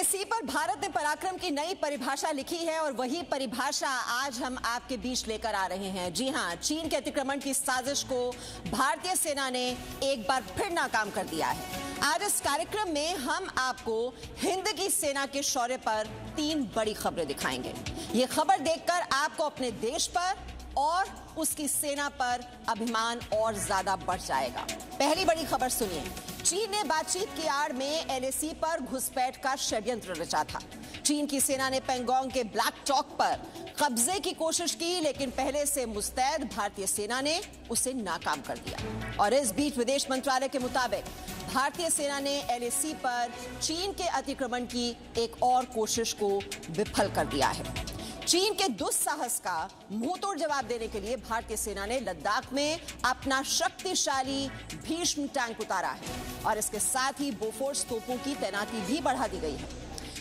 LAC पर भारत ने पराक्रम की नई परिभाषा लिखी है और वही परिभाषा आज हम आपके बीच लेकर आ रहे हैं। जी हां, चीन के अतिक्रमण की साजिश को भारतीय सेना ने एक बार फिर नाकाम कर दिया है। आज इस कार्यक्रम में हम आपको हिंद की सेना के शौर्य पर 3 बड़ी खबरें दिखाएंगे। ये खबर देखकर आपको अपने देश पर और उसकी सेना पर अभिमान और ज्यादा बढ़ जाएगा। पहली बड़ी खबर सुनिए। चीन ने बातचीत की आड़ में एलएसी पर घुसपैठ का षड्यंत्र रचा था। चीन की सेना ने पेंगोंग के ब्लैक चौक पर कब्जे की कोशिश की, लेकिन पहले से मुस्तैद भारतीय सेना ने उसे नाकाम कर दिया। और इस बीच विदेश मंत्रालय के मुताबिक भारतीय सेना ने एलएसी पर चीन के अतिक्रमण की एक और कोशिश को विफल कर दिया है। चीन के दुस्साहस का मुंहतोड़ जवाब देने के लिए भारतीय सेना ने लद्दाख में अपना शक्तिशाली भीष्म टैंक उतारा है और इसके साथ ही बोफोर्स तोपों की तैनाती भी बढ़ा दी गई है।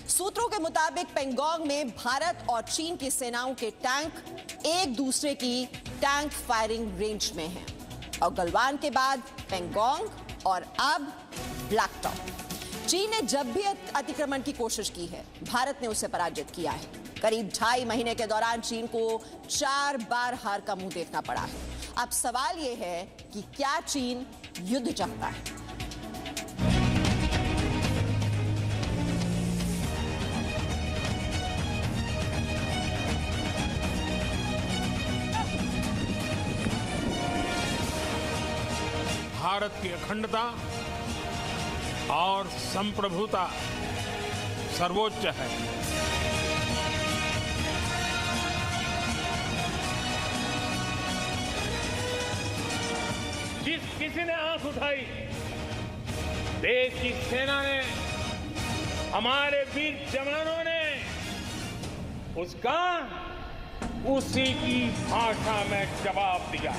सूत्रों के मुताबिक पेंगोंग में भारत और चीन की सेनाओं के टैंक एक दूसरे की टैंक फायरिंग रेंज में हैं और गलवान के बाद पेंगोंग और अब ब्लैक टॉप। चीन ने जब भी अतिक्रमण की कोशिश की है, भारत ने उसे पराजित किया है। करीब 2.5 महीने के दौरान चीन को 4 बार हार का मुंह देखना पड़ा है। अब सवाल यह है कि क्या चीन युद्ध चाहता है? भारत की अखंडता और संप्रभुता सर्वोच्च है। जिस किसी ने आंख उठाई, देश की सेना ने, हमारे वीर जवानों ने उसका उसी की भाषा में जवाब दिया।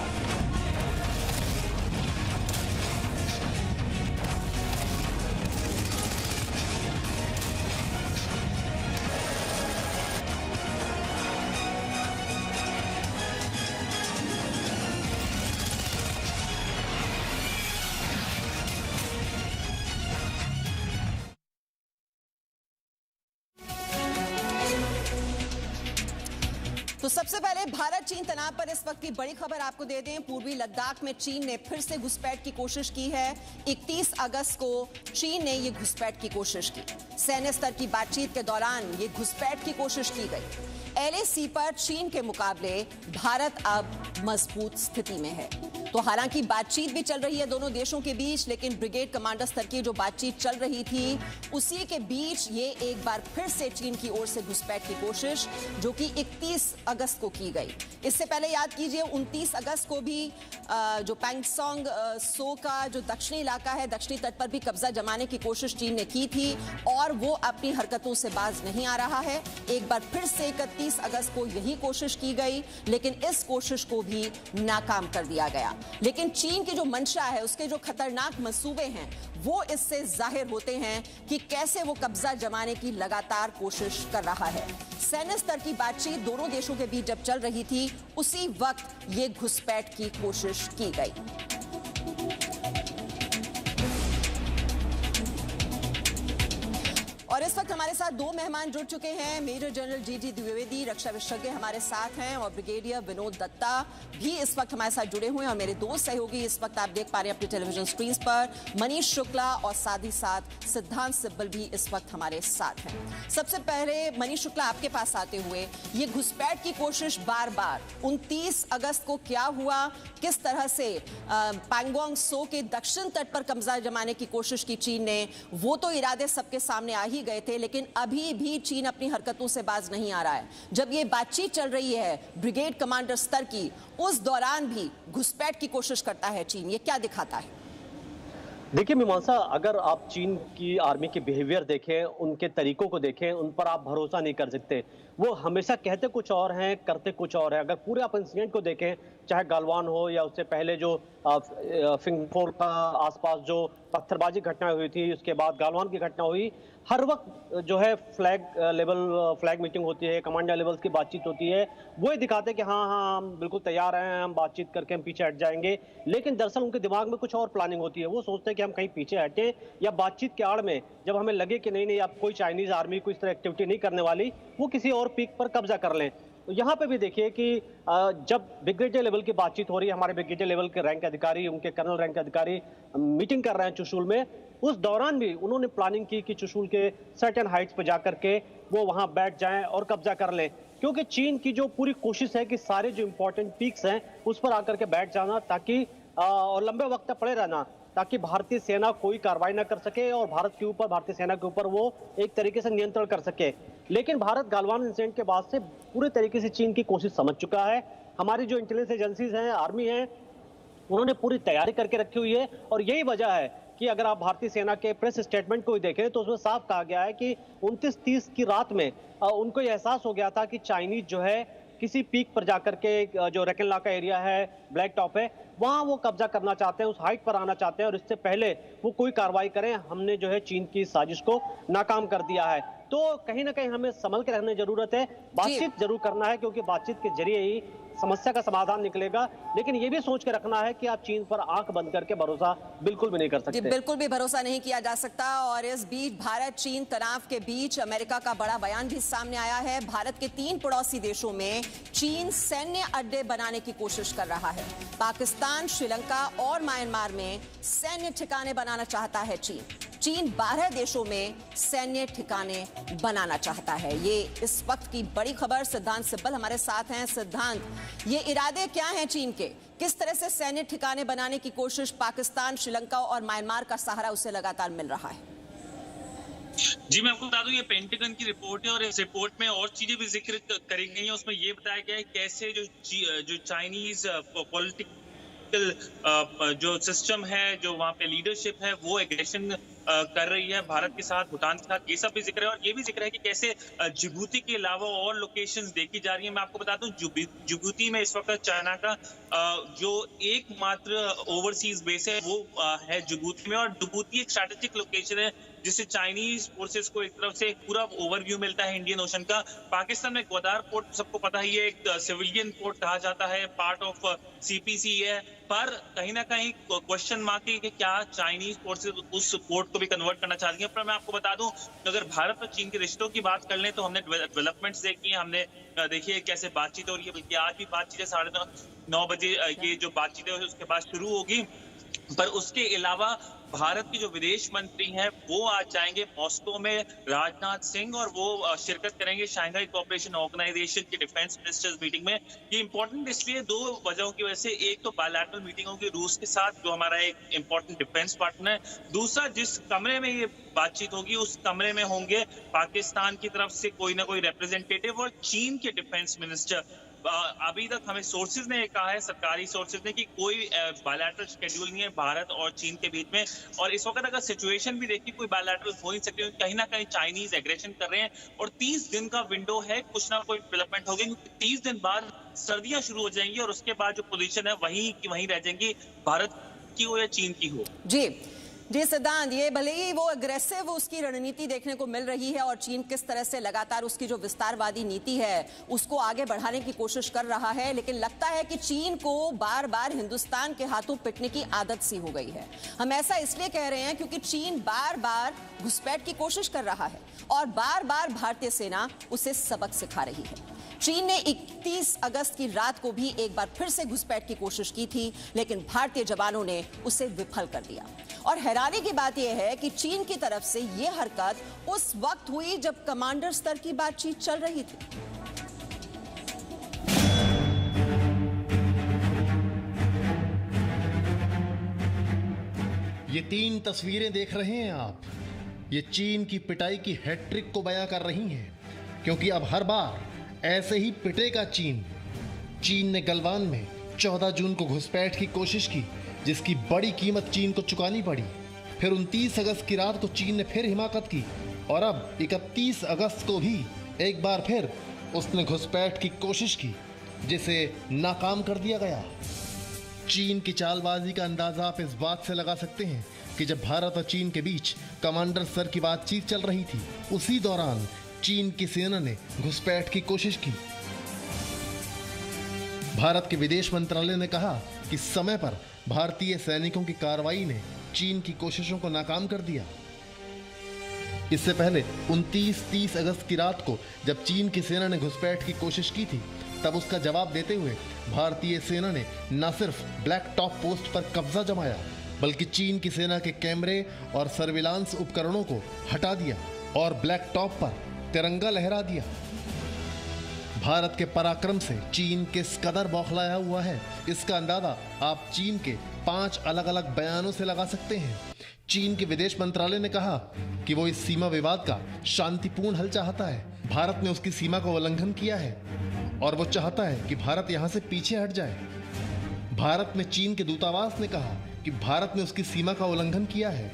तो सबसे पहले भारत चीन तनाव पर इस वक्त की बड़ी खबर आपको दे दें। पूर्वी लद्दाख में चीन ने फिर से घुसपैठ की कोशिश की है। 31 अगस्त को चीन ने यह घुसपैठ की कोशिश की। सैन्य स्तर की बातचीत के दौरान यह घुसपैठ की कोशिश की गई। एलएसी पर चीन के मुकाबले भारत अब मजबूत स्थिति में है। तो हालांकि बातचीत भी चल रही है दोनों देशों के बीच, लेकिन ब्रिगेड कमांडर स्तर की जो बातचीत चल रही थी, उसी के बीच ये एक बार फिर से चीन की ओर से घुसपैठ की कोशिश, जो कि 31 अगस्त को की गई। इससे पहले याद कीजिए 29 अगस्त को भी जो पैंगसोंग सो का जो दक्षिणी इलाका है, दक्षिणी तट पर भी कब्जा जमाने की कोशिश चीन ने की थी और वो अपनी हरकतों से बाज नहीं आ रहा है। एक बार फिर से 31 अगस्त को यही कोशिश की गई, लेकिन इस कोशिश को भी नाकाम कर दिया गया। लेकिन चीन की जो मंशा है, उसके जो खतरनाक मंसूबे हैं, वो इससे जाहिर होते हैं कि कैसे वो कब्जा जमाने की लगातार कोशिश कर रहा है। सैन्य स्तर की बातचीत दोनों देशों के बीच जब चल रही थी, उसी वक्त ये घुसपैठ की कोशिश की गई। और इस वक्त हमारे साथ 2 मेहमान जुड़ चुके हैं। मेजर जनरल जीटी द्विवेदी, रक्षा विशेषज्ञ हमारे साथ हैं, और ब्रिगेडियर विनोद दत्ता भी इस वक्त हमारे साथ जुड़े हुए हैं। और मेरे 2 सहयोगी इस वक्त आप देख पा रहे हैं अपनी टेलीविजन स्क्रीन पर, मनीष शुक्ला और साथ ही साथ सिद्धांत सिब्बल भी इस वक्त हमारे साथ हैं। सबसे पहले मनीष शुक्ला, आपके पास आते हुए, ये घुसपैठ की कोशिश बार बार 29 अगस्त को क्या हुआ, किस तरह से पैंगोंग सो के दक्षिण तट पर कब्जा जमाने की कोशिश की चीन ने, वो तो इरादे सबके सामने आ ही गए थे, लेकिन अभी भी चीन अपनी हरकतों से बाज नहीं आ रहा है। जब ये बातचीत चल रही है ब्रिगेड कमांडर स्तर की, उस दौरान भी घुसपैठ की कोशिश करता है चीन। ये क्या दिखाता है? देखिए मीमांसा, अगर आप चीन की आर्मी के बिहेवियर देखें, उनके तरीकों को देखें, उन पर आप भरोसा नहीं कर सकते। वो हमेशा कहते कुछ और हैं, करते कुछ और है। अगर पूरे आप इंसिडेंट को देखें चाहे गलवान हो या उससे पहले जो फिंगफोर का आसपास जो पत्थरबाजी घटना हुई थी, उसके बाद गलवान की घटना हुई, हर वक्त जो है फ्लैग मीटिंग होती है, कमांडर लेवल्स की बातचीत होती है। वो ये दिखाते हैं कि हाँ हाँ हम बिल्कुल तैयार हैं, हम बातचीत करके हम पीछे हट जाएंगे, लेकिन दरअसल उनके दिमाग में कुछ और प्लानिंग होती है। वो सोचते हैं कि हम कहीं पीछे हटें या बातचीत के आड़ में जब हमें लगे कि नहीं नहीं अब कोई चाइनीज आर्मी कोई इस तरह एक्टिविटी नहीं करने वाली, वो किसी और पीक पर कब्जा कर लें। तो यहाँ पे भी देखिए कि जब ब्रिगेडियर लेवल की बातचीत हो रही है, हमारे ब्रिगेडियर लेवल के रैंक अधिकारी, उनके कर्नल रैंक अधिकारी मीटिंग कर रहे हैं चुशूल में, उस दौरान भी उन्होंने प्लानिंग की कि चुशूल के सर्टेन हाइट्स पर जाकर के वो वहां बैठ जाएं और कब्जा कर लें, क्योंकि चीन की जो पूरी कोशिश है कि सारे जो इंपॉर्टेंट पीक्स हैं उस पर आकर के बैठ जाना, ताकि और लंबे वक्त तक पड़े रहना, ताकि भारतीय सेना कोई कार्रवाई ना कर सके और भारत के ऊपर, भारतीय सेना के ऊपर वो एक तरीके से नियंत्रण कर सके। लेकिन भारत गलवान इंसिडेंट के बाद से पूरे तरीके से चीन की कोशिश समझ चुका है। हमारी जो इंटेलिजेंस एजेंसीज हैं, आर्मी है, उन्होंने पूरी तैयारी करके रखी हुई है। और यही वजह है कि अगर आप भारतीय सेना के प्रेस स्टेटमेंट को देखें तो उसमें साफ कहा गया है कि 29-30 की रात में उनको यह एहसास हो गया था कि चाइनीज जो है किसी पीक पर जाकर के, जो रेकनला का एरिया है, ब्लैक टॉप है, वहां वो कब्जा करना चाहते हैं, उस हाइट पर आना चाहते हैं और इससे पहले वो कोई कार्रवाई करें, हमने जो है चीन की साजिश को नाकाम कर दिया है। तो कहीं ना कहीं हमें संभल के रहने की जरूरत है, बातचीत जरूर करना है, क्योंकि बातचीत के जरिए ही समस्या का समाधान निकलेगा। लेकिन ये भी सोच के रखना है कि आप चीन पर आंख बंद करके भरोसा बिल्कुल भी नहीं कर सकते। बिल्कुल भी भरोसा नहीं किया जा सकता। और इस बीच भारत चीन तनाव के बीच अमेरिका का बड़ा बयान भी सामने आया है। भारत के 3 पड़ोसी देशों में चीन सैन्य अड्डे बनाने की कोशिश कर रहा है। पाकिस्तान, श्रीलंका और म्यांमार में सैन्य ठिकाने बनाना चाहता है चीन 12 देशों में सैन्य ठिकाने बनाना चाहता है। ये इस वक्त की बड़ी खबर। सिद्धांत सिब्बल हमारे साथ हैं। सिद्धांत, ये इरादे क्या हैं चीन के? किस तरह से सैन्य ठिकाने बनाने की कोशिश पाकिस्तान, श्रीलंका और म्यांमार का सहारा उसे लगातार मिल रहा है? जी, मैं आपको बता दूं, ये पेंटागन की रिपोर्ट है और इस रिपोर्ट में और चीजें भी जिक्र करी गई हैं। उसमें ये बताया गया है कैसे जो चाइनीज पॉलिटिकल जो सिस्टम है, जो वहाँ पे लीडरशिप है, वो एग्रेशन कर रही है भारत के साथ, भूटान के साथ। ये सब भी जिक्र है और ये भी जिक्र है कि कैसे जिबूती के अलावा और लोकेशंस देखी जा रही है। मैं आपको बता दूं, जिबूती में इस वक्त चाइना का जो एकमात्र ओवरसीज बेस है वो है जिबूती में, और जिबूती एक स्ट्रेटेजिक लोकेशन है जिससे चाइनीज फोर्सेस को एक तरफ से पूरा ओवरव्यू मिलता है इंडियन ओशन का। पाकिस्तान में ग्वादार पोर्ट सबको पता ही है, एक सिविलियन पोर्ट कहा जाता है, पार्ट ऑफ सीपीसी है, पर कहीं ना कहीं क्वेश्चन मार्क है कि क्या चाइनीज फोर्सेस उस पोर्ट को भी कन्वर्ट करना चाहती हैं। पर मैं आपको बता दूं, अगर भारत और चीन के रिश्तों की बात कर लें तो हमने डेवलपमेंट्स देखी हैं, हमने देखिए कैसे बातचीत हो रही है। बल्कि आज भी बातचीत है 9:30 बजे ये जो बातचीत है उसके बाद शुरू होगी। पर उसके अलावा भारत की जो विदेश मंत्री हैं वो आज जाएंगे मॉस्को में, राजनाथ सिंह, और वो शिरकत करेंगे शंघाई कोऑपरेशन ऑर्गेनाइजेशन की डिफेंस मिनिस्टर्स मीटिंग में। ये इंपॉर्टेंट इसलिए 2 वजहों की वजह से, एक तो बायलैटरल मीटिंग होगी रूस के साथ जो हमारा एक इंपॉर्टेंट डिफेंस पार्टनर है, दूसरा जिस कमरे में ये बातचीत होगी उस कमरे में होंगे पाकिस्तान की तरफ से कोई ना कोई रिप्रेजेंटेटिव और चीन के डिफेंस मिनिस्टर। अभी तक हमें सोर्सेज ने कहा है, सरकारी सोर्सेज ने, कि कोई बायलैटरल शेड्यूल नहीं है भारत और चीन के बीच में। और इस वक्त अगर सिचुएशन भी देखिए कोई बायलैटरल हो नहीं सकती, कहीं ना कहीं चाइनीज एग्रेशन कर रहे हैं और 30 दिन का विंडो है, कुछ ना कोई डेवलपमेंट होगी, क्योंकि 30 दिन बाद सर्दियां शुरू हो जाएंगी और उसके बाद जो पोजीशन है वहीं की वहीं रह जाएंगी, भारत की हो या चीन की हो। जी सिद्धांत, ये भले ही वो अग्रेसिव उसकी रणनीति देखने को मिल रही है और चीन किस तरह से लगातार उसकी जो विस्तारवादी नीति है उसको आगे बढ़ाने की कोशिश कर रहा है, लेकिन लगता है कि चीन को बार बार हिंदुस्तान के हाथों पिटने की आदत सी हो गई है। हम ऐसा इसलिए कह रहे हैं क्योंकि चीन बार बार घुसपैठ की कोशिश कर रहा है और बार बार भारतीय सेना उसे सबक सिखा रही है। चीन ने 31 अगस्त की रात को भी एक बार फिर से घुसपैठ की कोशिश की थी, लेकिन भारतीय जवानों ने उसे विफल कर दिया। और हैरानी की बात यह है कि चीन की तरफ से यह हरकत उस वक्त हुई जब कमांडर स्तर की बातचीत चल रही थी। ये 3 तस्वीरें देख रहे हैं आप, ये चीन की पिटाई की हैट्रिक को बयां कर रही हैं, क्योंकि अब हर बार ऐसे ही पिटेगा चीन। चीन ने गलवान में 14 जून को घुसपैठ की कोशिश की, जिसकी बड़ी कीमत चीन को चुकानी पड़ी। फिर 29 अगस्त की रात को चीन ने फिर हिमाकत की और अब 31 अगस्त को भी एक बार फिर उसने घुसपैठ की कोशिश की। जिसे नाकाम कर दिया गया। चीन की चालबाजी का अंदाजा आप इस बात से लगा सकते हैं कि जब भारत और चीन के बीच कमांडर स्तर की बातचीत चल रही थी, उसी दौरान चीन की सेना ने घुसपैठ की कोशिश की। भारत के विदेश मंत्रालय ने कहा कि समय पर भारतीय सैनिकों की कार्रवाई ने चीन की कोशिशों को नाकाम कर दिया। इससे पहले 29-30 अगस्त की रात को जब चीन की सेना ने घुसपैठ की कोशिश की थी, तब उसका जवाब देते हुए भारतीय सेना ने न सिर्फ ब्लैक टॉप पोस्ट पर कब्जा जमाया, बल्कि चीन की सेना के कैमरे और सर्विलांस उपकरणों को हटा दिया और ब्लैक टॉप पर तिरंगा लहरा दिया। भारत के पराक्रम से चीन किस कदर बौखलाया हुआ है, इसका अंदाजा आप चीन के 5 अलग अलग बयानों से लगा सकते हैं। चीन के विदेश मंत्रालय ने कहा कि वो इस सीमा विवाद का शांतिपूर्ण हल चाहता है। भारत ने उसकी सीमा का उल्लंघन किया है और वो चाहता है कि भारत यहां से पीछे हट जाए। भारत में चीन के दूतावास ने कहा कि भारत ने उसकी सीमा का उल्लंघन किया है।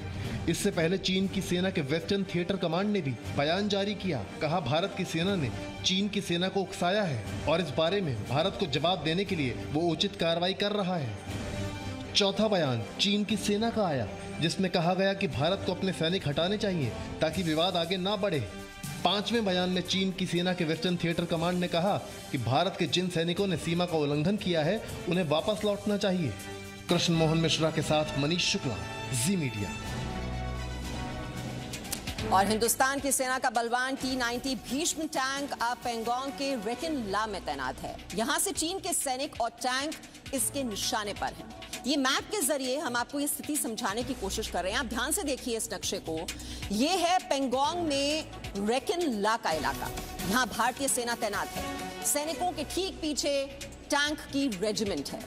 इससे पहले चीन की सेना के वेस्टर्न थिएटर कमांड ने भी बयान जारी किया। कहा भारत की सेना ने चीन की सेना को उकसाया है और इस बारे में भारत को जवाब देने के लिए वो उचित कार्रवाई कर रहा है। चौथा बयान चीन की सेना का आया, जिसमें कहा गया कि भारत को अपने सैनिक हटाने चाहिए ताकि विवाद आगे ना बढ़े। 5वें बयान में चीन की सेना के वेस्टर्न थिएटर कमांड ने कहा कि भारत के जिन सैनिकों ने सीमा का उल्लंघन किया है, उन्हें वापस लौटना चाहिए। कृष्ण मोहन मिश्रा के साथ मनीष शुक्ला, जी मीडिया। और हिंदुस्तान की सेना का बलवान T-90 भीष्म टैंक अब पेंगोंग के रेकिन ला में तैनात है। यहां से चीन के सैनिक और टैंक इसके निशाने पर हैं। ये मैप के जरिए हम आपको ये स्थिति समझाने की कोशिश कर रहे हैं। आप ध्यान से देखिए इस नक्शे को। ये है पेंगोंग में रेकिन ला का इलाका। यहां भारतीय सेना तैनात है। सैनिकों के ठीक पीछे टैंक की रेजिमेंट है।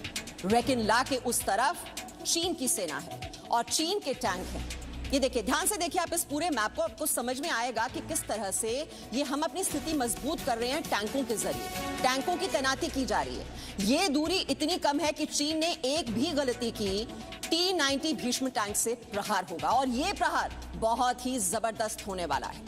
रेकिन ला के उस तरफ चीन की सेना है और चीन के टैंक हैं। ये देखिए, ध्यान से देखिए आप इस पूरे मैप को, आपको समझ में आएगा कि किस तरह से ये हम अपनी स्थिति मजबूत कर रहे हैं टैंकों के जरिए। टैंकों की तैनाती की जा रही है। ये दूरी इतनी कम है कि चीन ने एक भी गलती की T-90 भीष्म टैंक से प्रहार होगा और ये प्रहार बहुत ही जबरदस्त होने वाला है।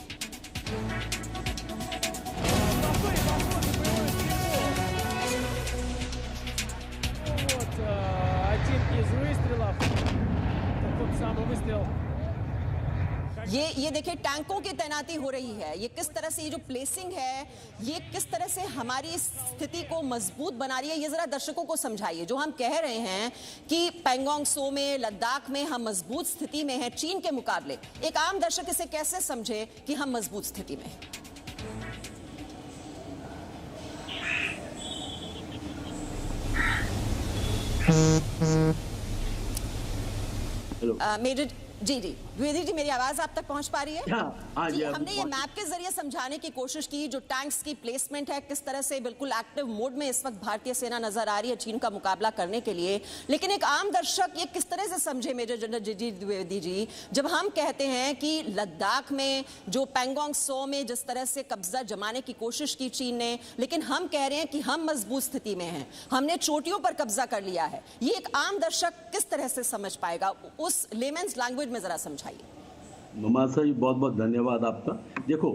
ये देखिए टैंकों की तैनाती हो रही है। ये किस तरह से, ये जो प्लेसिंग है, ये किस तरह से हमारी स्थिति को मजबूत बना रही है, ये जरा दर्शकों को समझाइए। जो हम कह रहे हैं कि पेंगोंग सो में, लद्दाख में हम मजबूत स्थिति में हैं चीन के मुकाबले, एक आम दर्शक इसे कैसे समझे कि हम मजबूत स्थिति में हैं? मेजर जी द्विवेदी जी, मेरी आवाज आप तक पहुंच पा रही है? हाँ, जी, हमने ये मैप के जरिए समझाने की कोशिश की जो टैंक्स की प्लेसमेंट है, किस तरह से बिल्कुल एक्टिव मोड में इस वक्त भारतीय सेना नजर आ रही है चीन का मुकाबला करने के लिए। लेकिन एक आम दर्शक ये किस तरह से समझे मेजर जनरल जी द्विवेदी जी, जब हम कहते हैं कि लद्दाख में जो पेंगोंग सो में जिस तरह से कब्जा जमाने की कोशिश की चीन ने, लेकिन हम कह रहे हैं कि हम मजबूत स्थिति में हैं, हमने चोटियों पर कब्जा कर लिया है। ये एक आम दर्शक किस तरह से समझ पाएगा? उस लेमेन्स लैंग्वेज में जरा समझाइए। ममासा जी, बहुत बहुत धन्यवाद आपका। देखो,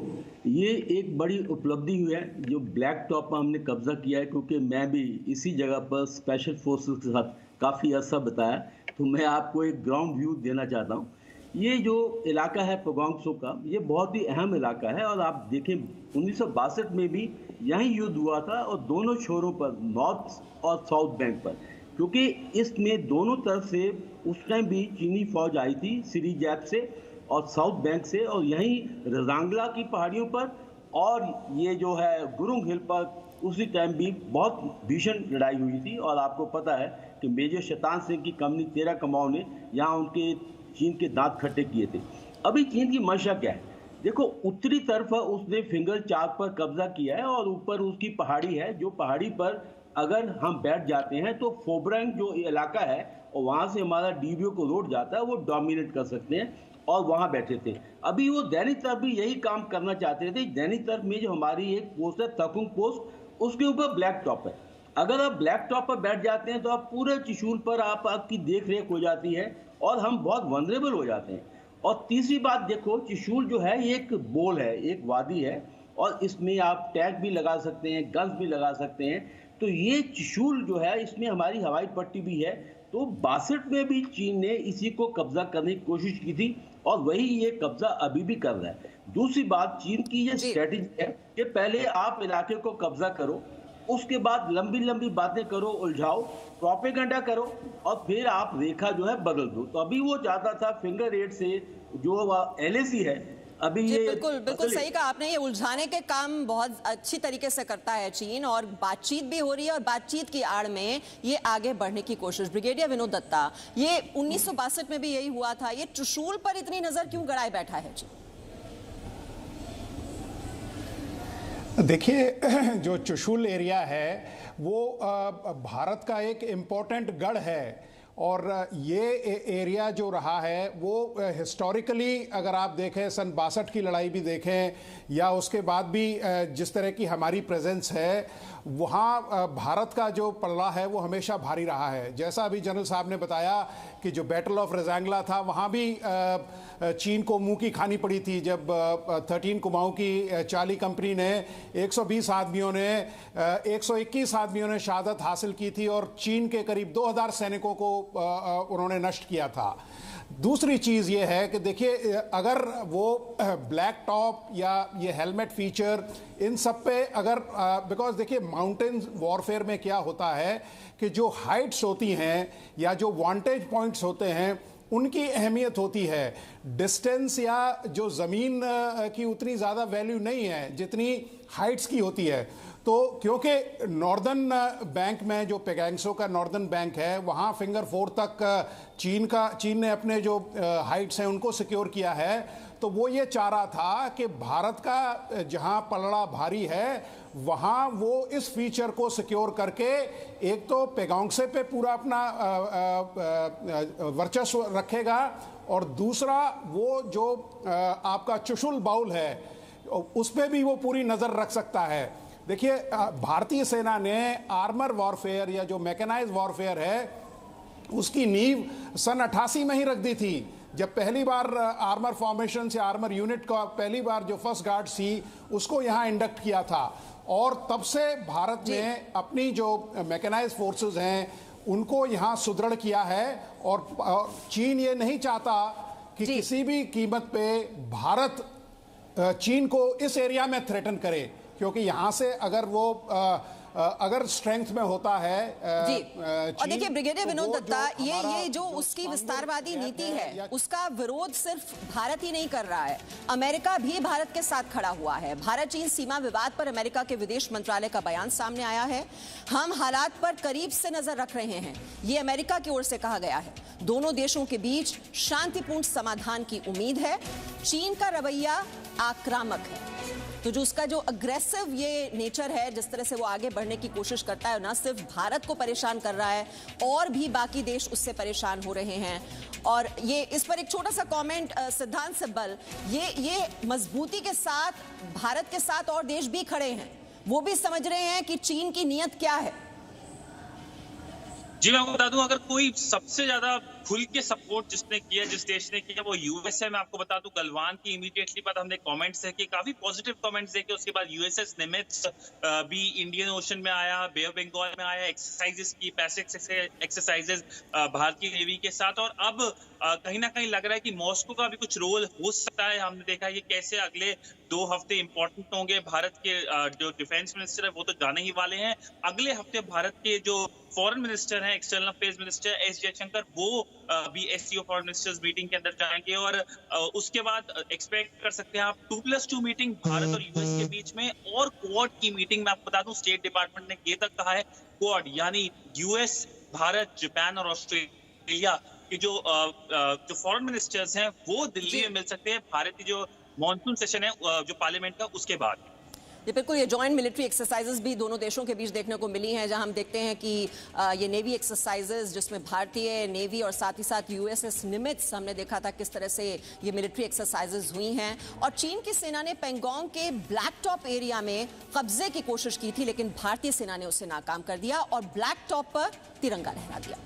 ये एक बड़ी उपलब्धि हुई है जो ब्लैक टॉप पर हमने कब्जा किया है, क्योंकि मैं भी इसी जगह पर स्पेशल फोर्सेस के साथ काफ़ी अर्सा बताया, तो मैं आपको एक ग्राउंड व्यू देना चाहता हूँ। ये जो इलाका है पेंगोंग सो का, ये बहुत ही अहम इलाका है और आप देखें 1962 में भी यहीं युद्ध हुआ था और दोनों छोरों पर, नॉर्थ और साउथ बैंक पर, क्योंकि इसमें दोनों तरफ से उस टाइम भी चीनी फौज आई थी, सिरी जैप से और साउथ बैंक से, और यहीं रजांगला की पहाड़ियों पर और ये जो है गुरुंग हिल पर उसी टाइम भी बहुत भीषण लड़ाई हुई थी। और आपको पता है कि मेजर शैतान सिंह की कंपनी 13 कमाओं ने यहाँ उनके चीन के दांत खट्टे किए थे। अभी चीन की मंशा क्या है? देखो, उत्तरी तरफ उसने फिंगर चाक पर कब्जा किया है और ऊपर उसकी पहाड़ी है, जो पहाड़ी पर अगर हम बैठ जाते हैं तो फोबरंग जो इलाका है और वहाँ से हमारा डीबीओ को रोड जाता है, वो डोमिनेट कर सकते हैं और वहाँ बैठे थे। अभी वो दैनिक तरफ भी यही काम करना चाहते थे। दैनिक तरफ में जो हमारी एक पोस्ट है तकुंग पोस्ट, उसके ऊपर ब्लैक टॉप है। अगर आप ब्लैक टॉप पर बैठ जाते हैं तो आप पूरे त्रिशूल पर आपकी देख रेख हो जाती है और हम बहुत वनरेबल हो जाते हैं। और तीसरी बात देखो, त्रिशूल जो है ये एक बोल है, एक वादी है और इसमें आप टैंक भी लगा सकते हैं, गन्स भी लगा सकते हैं। तो ये चुशूल जो है इसमें हमारी हवाई पट्टी भी है। तो 62 में भी चीन ने इसी को कब्जा करने की कोशिश की थी और वही ये कब्जा अभी भी कर रहा है। दूसरी बात, चीन की ये स्ट्रेटेजी है कि पहले आप इलाके को कब्जा करो, उसके बाद लंबी लंबी बातें करो, उलझाओ, प्रोपेगेंडा करो और फिर आप रेखा जो है बदल दो। तो अभी वो चाहता था फिंगर एट से जो LAC है, अभी ये बिल्कुल सही कहा आपने। ये उलझाने के काम बहुत अच्छी तरीके से करता है चीन, और बातचीत भी हो रही है और बातचीत की आड़ में ये आगे बढ़ने की कोशिश। ब्रिगेडियर विनोद दत्ता, ये 1962 में भी यही हुआ था, ये चुशूल पर इतनी नजर क्यों गड़ाए बैठा है चीन? देखिए, जो चुशूल एरिया है वो भारत का एक इम्पोर्टेंट गढ़ है, और ये एरिया जो रहा है वो हिस्टोरिकली अगर आप देखें, सन 62 की लड़ाई भी देखें या उसके बाद भी जिस तरह की हमारी प्रेजेंस है, वहाँ भारत का जो पलड़ा है वो हमेशा भारी रहा है। जैसा अभी जनरल साहब ने बताया कि जो बैटल ऑफ रेजांगला था, वहाँ भी चीन को मुंह की खानी पड़ी थी जब 13 कुमाऊं की चार्ली कंपनी ने 120 आदमियों ने 121 आदमियों ने शहादत हासिल की थी और चीन के करीब 2000 सैनिकों को उन्होंने नष्ट किया था। दूसरी चीज़ ये है कि देखिए, अगर वो ब्लैक टॉप या ये हेलमेट फीचर इन सब पे अगर बिकॉज देखिए माउंटेन वॉरफेयर में क्या होता है कि जो हाइट्स होती हैं या जो वांटेज पॉइंट्स होते हैं उनकी अहमियत होती है। डिस्टेंस या जो ज़मीन की उतनी ज़्यादा वैल्यू नहीं है जितनी हाइट्स की होती है। तो क्योंकि नॉर्दर्न बैंक में जो पेगांगसो का नॉर्दर्न बैंक है, वहाँ फिंगर 4 तक चीन ने अपने जो हाइट्स हैं उनको सिक्योर किया है, तो वो ये चाह रहा था कि भारत का जहाँ पलड़ा भारी है वहाँ वो इस फीचर को सिक्योर करके एक तो पेगांगसे पे पूरा अपना वर्चस्व रखेगा, और दूसरा वो जो आपका चुशुल बाउल है उस पर भी वो पूरी नज़र रख सकता है। देखिए, भारतीय सेना ने आर्मर वॉरफेयर या जो मैकेनाइज्ड वॉरफेयर है उसकी नींव सन 88 में ही रख दी थी, जब पहली बार आर्मर फॉर्मेशन से आर्मर यूनिट का पहली बार जो फर्स्ट गार्ड थी उसको यहाँ इंडक्ट किया था। और तब से भारत ने अपनी जो मैकेनाइज्ड फोर्सेस हैं उनको यहाँ सुदृढ़ किया है, और चीन ये नहीं चाहता कि किसी भी कीमत पे भारत चीन को इस एरिया में थ्रेटन करे, क्योंकि यहाँ से अगर वो अगर स्ट्रेंथ में होता है जी। और देखिए ब्रिगेडियर विनोद दत्ता, ये जो उसकी विस्तारवादी नीति है उसका विरोध सिर्फ भारत ही नहीं कर रहा है, अमेरिका भी भारत के साथ खड़ा हुआ है। भारत चीन सीमा विवाद पर अमेरिका के विदेश मंत्रालय का बयान सामने आया है। हम हालात पर करीब से नजर रख रहे हैं, ये अमेरिका की ओर से कहा गया है। दोनों देशों के बीच शांतिपूर्ण समाधान की उम्मीद है। चीन का रवैया आक्रामक है, तो जो उसका जो अग्रेसिव ये नेचर है, जिस तरह से वो आगे बढ़ने की कोशिश करता है, ना सिर्फ भारत को परेशान कर रहा है और भी बाकी देश उससे परेशान हो रहे हैं। और ये इस पर एक छोटा सा कमेंट सिद्धांत सिब्बल, ये मजबूती के साथ भारत के साथ और देश भी खड़े हैं, वो भी समझ रहे हैं कि चीन की नीयत क्या है। जी, मैं आपको बता दूं, अगर कोई सबसे ज्यादा खुल के सपोर्ट जिसने किया, जिस देश ने किया, वो यूएसए। मैं आपको बता दूं, गलवान की इमीडिएटली बाद हमने कमेंट्स देखे, काफी पॉजिटिव कमेंट्स देखे। उसके बाद यूएसएस निमित्ज भी इंडियन ओशन में आया, बे ऑफ बंगाल में आया, एक्सरसाइजेस की, पैसिफिक एक्सरसाइजेस भारतीय नेवी के साथ। और अब कहीं ना कहीं लग रहा है कि मॉस्को का भी कुछ रोल हो सकता है। हमने देखा ये कैसे अगले 2 हफ्ते इंपॉर्टेंट होंगे। भारत के जो डिफेंस मिनिस्टर है वो तो जाने ही वाले हैं। अगले हफ्ते भारत के जो फॉरेन मिनिस्टर हैं, external affairs minister S Jaishankar, वो भी एससीओ फॉरेन मिनिस्टर्स मीटिंग के अंदर जाएंगे। और उसके बाद एक्सपेक्ट कर सकते हैं आप 2+2 मीटिंग भारत और यूएस के बीच में, और क्वाड की मीटिंग। मैं आपको बता दूं, स्टेट डिपार्टमेंट ने ये तक कहा है क्वाड यानी यूएस, भारत, जापान और ऑस्ट्रेलिया के जो फॉरेन मिनिस्टर्स हैं वो दिल्ली में मिल सकते हैं भारत की जो मॉनसून सेशन है जो पार्लियामेंट का, उसके बाद। ये बिल्कुल, ये जॉइंट मिलिट्री एक्सरसाइजेस भी दोनों देशों के बीच देखने को मिली हैं, जहां हम देखते हैं कि ये नेवी एक्सरसाइजेस जिसमें भारतीय नेवी और साथ ही साथ यूएसएस निमित्ज हमने देखा था किस तरह से ये मिलिट्री एक्सरसाइजेस हुई हैं। और चीन की सेना ने पेंगोंग के ब्लैक टॉप एरिया में कब्जे की कोशिश की थी, लेकिन भारतीय सेना ने उसे नाकाम कर दिया और ब्लैक टॉप पर तिरंगा लहरा दिया।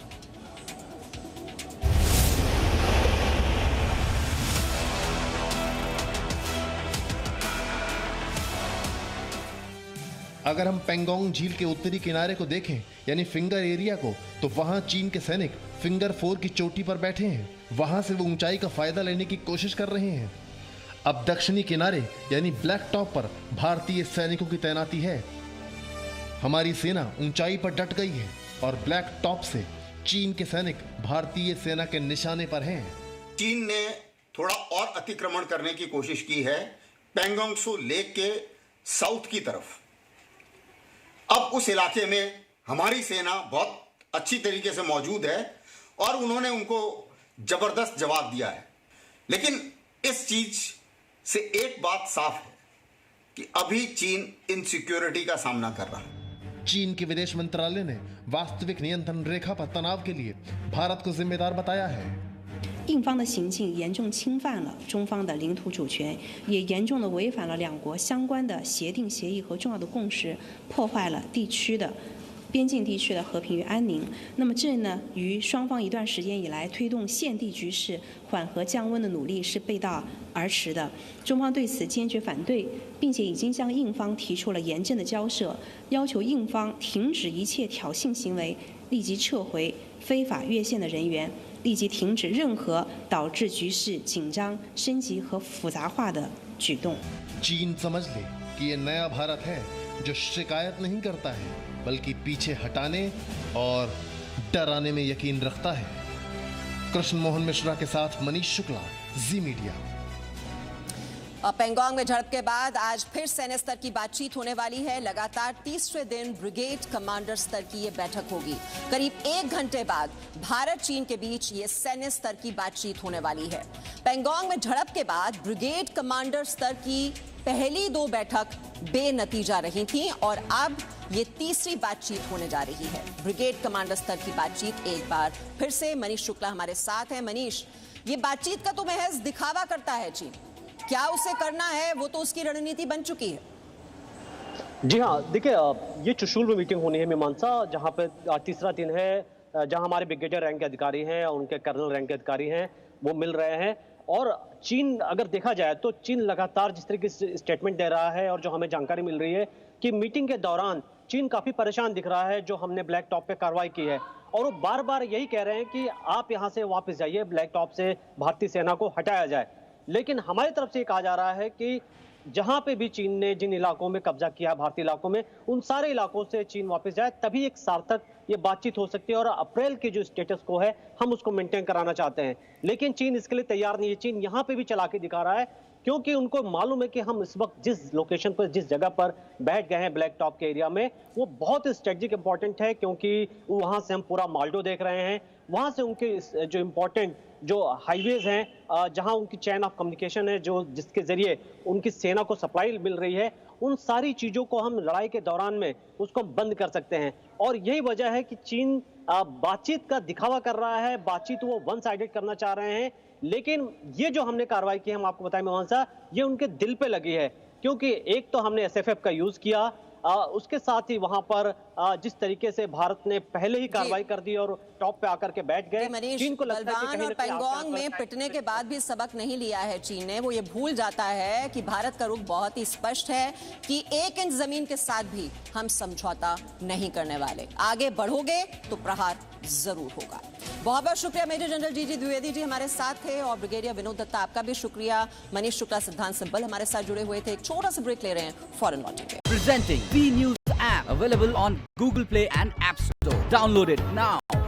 अगर हम पेंगोंग झील के उत्तरी किनारे को देखें यानी फिंगर एरिया को, तो वहां चीन के सैनिक फिंगर 4 की चोटी पर बैठे हैं। वहां से वो ऊंचाई का फायदा लेने की कोशिश कर रहे हैं। अब दक्षिणी किनारे यानी ब्लैक टॉप पर भारतीय सैनिकों की तैनाती है। हमारी सेना ऊंचाई पर डट गई है और ब्लैक टॉप से चीन के सैनिक भारतीय सेना के निशाने पर हैं। चीन ने थोड़ा और अतिक्रमण करने की कोशिश की है पेंगोंग त्सू लेक के साउथ की तरफ। अब उस इलाके में हमारी सेना बहुत अच्छी तरीके से मौजूद है और उन्होंने उनको जबरदस्त जवाब दिया है। लेकिन इस चीज से एक बात साफ है कि अभी चीन इनसिक्योरिटी का सामना कर रहा है। चीन के विदेश मंत्रालय ने वास्तविक नियंत्रण रेखा पर तनाव के लिए भारत को जिम्मेदार बताया है। 印方的行径严重侵犯了中方的领土主权，也严重的违反了两国相关的协定协议和重要的共识，破坏了边境地区的和平与安宁。那么这呢，与双方一段时间以来推动现地局势缓和降温的努力是背道而驰的。中方对此坚决反对，并且已经向印方提出了严正的交涉，要求印方停止一切挑衅行为，立即撤回非法越线的人员。 立即停止任何导致局势紧张、升级和复杂化的举动。 चीन समझ ले कि ये नया भारत है जो शिकायत नहीं करता है बल्कि पीछे हटाने और डराने में यकीन रखता है। कृष्ण मोहन मिश्रा के साथ मनीष शुक्ला, जी मीडिया। और पेंगोंग में झड़प के बाद आज फिर सैन्य स्तर की बातचीत होने वाली है। लगातार तीसरे दिन ब्रिगेड कमांडर स्तर की ये बैठक होगी। करीब 1 घंटे बाद भारत चीन के बीच ये सैन्य स्तर की बातचीत होने वाली है। पेंगोंग में झड़प के बाद ब्रिगेड कमांडर स्तर की पहली 2 बैठक बेनतीजा रही थी और अब ये तीसरी बातचीत होने जा रही है। ब्रिगेड कमांडर स्तर की बातचीत एक बार फिर से मनीष शुक्ला हमारे साथ हैं। मनीष, ये बातचीत का तो महज दिखावा करता है चीन, क्या उसे करना है वो तो उसकी रणनीति बन चुकी है। जी हाँ, देखिए ये चुशूल में मीटिंग होनी है मीमांसा, जहाँ पे तीसरा दिन है, जहाँ हमारे ब्रिगेडियर रैंक के अधिकारी हैं और उनके कर्नल रैंक के अधिकारी हैं वो मिल रहे हैं। और चीन अगर देखा जाए तो चीन लगातार जिस तरीके से स्टेटमेंट दे रहा है और जो हमें जानकारी मिल रही है कि मीटिंग के दौरान चीन काफी परेशान दिख रहा है जो हमने ब्लैक टॉप पे कार्रवाई की है, और वो बार बार यही कह रहे हैं कि आप यहाँ से वापस जाइए, ब्लैक टॉप से भारतीय सेना को हटाया जाए। लेकिन हमारी तरफ से कहा जा रहा है कि जहां पे भी चीन ने जिन इलाकों में कब्जा किया भारतीय इलाकों में, उन सारे इलाकों से चीन वापस जाए, तभी एक सार्थक ये बातचीत हो सकती है और अप्रैल के जो स्टेटस को है हम उसको मेंटेन कराना चाहते हैं। लेकिन चीन इसके लिए तैयार नहीं है। चीन यहां पे भी चला के दिखा रहा है क्योंकि उनको मालूम है कि हम इस वक्त जिस लोकेशन पर, जिस जगह पर बैठ गए हैं ब्लैक टॉप के एरिया में, वो बहुत स्ट्रेटेजिक इंपॉर्टेंट है क्योंकि वहां से हम पूरा माल्डो देख रहे हैं। वहां से उनके जो इंपॉर्टेंट जो हाईवेज हैं, जहां उनकी चैन ऑफ कम्युनिकेशन है, जो जिसके जरिए उनकी सेना को सप्लाई मिल रही है, उन सारी चीजों को हम लड़ाई के दौरान में उसको बंद कर सकते हैं। और यही वजह है कि चीन बातचीत का दिखावा कर रहा है, बातचीत वो वन साइडेड करना चाह रहे हैं। लेकिन ये जो हमने कार्रवाई की, हम आपको बताएं मीमांसा, ये उनके दिल पे लगी है क्योंकि एक तो हमने SFF का यूज किया, उसके साथ ही वहां पर जिस तरीके से भारत ने पहले ही कार्रवाई कर दी और टॉप पे आकर के बैठ गए। चीन को गलवान और पेंगोंग में पिटने के बाद भी सबक नहीं लिया है चीन ने। वो ये भूल जाता है कि भारत का रुख बहुत ही स्पष्ट है कि 1 इंच जमीन के साथ भी हम समझौता नहीं करने वाले। आगे बढ़ोगे तो प्रहार जरूर होगा। बहुत बहुत शुक्रिया मेजर जनरल जीजी द्विवेदी जी हमारे साथ थे, और ब्रिगेडियर विनोद दत्ता आपका भी शुक्रिया। मनीष शुक्ला, सिद्धांत सिब्बल हमारे साथ जुड़े हुए थे। एक छोटा सा ब्रेक ले रहे हैं, फौरन लौटेंगे। Presenting V News app available on Google Play and App Store. Download it now.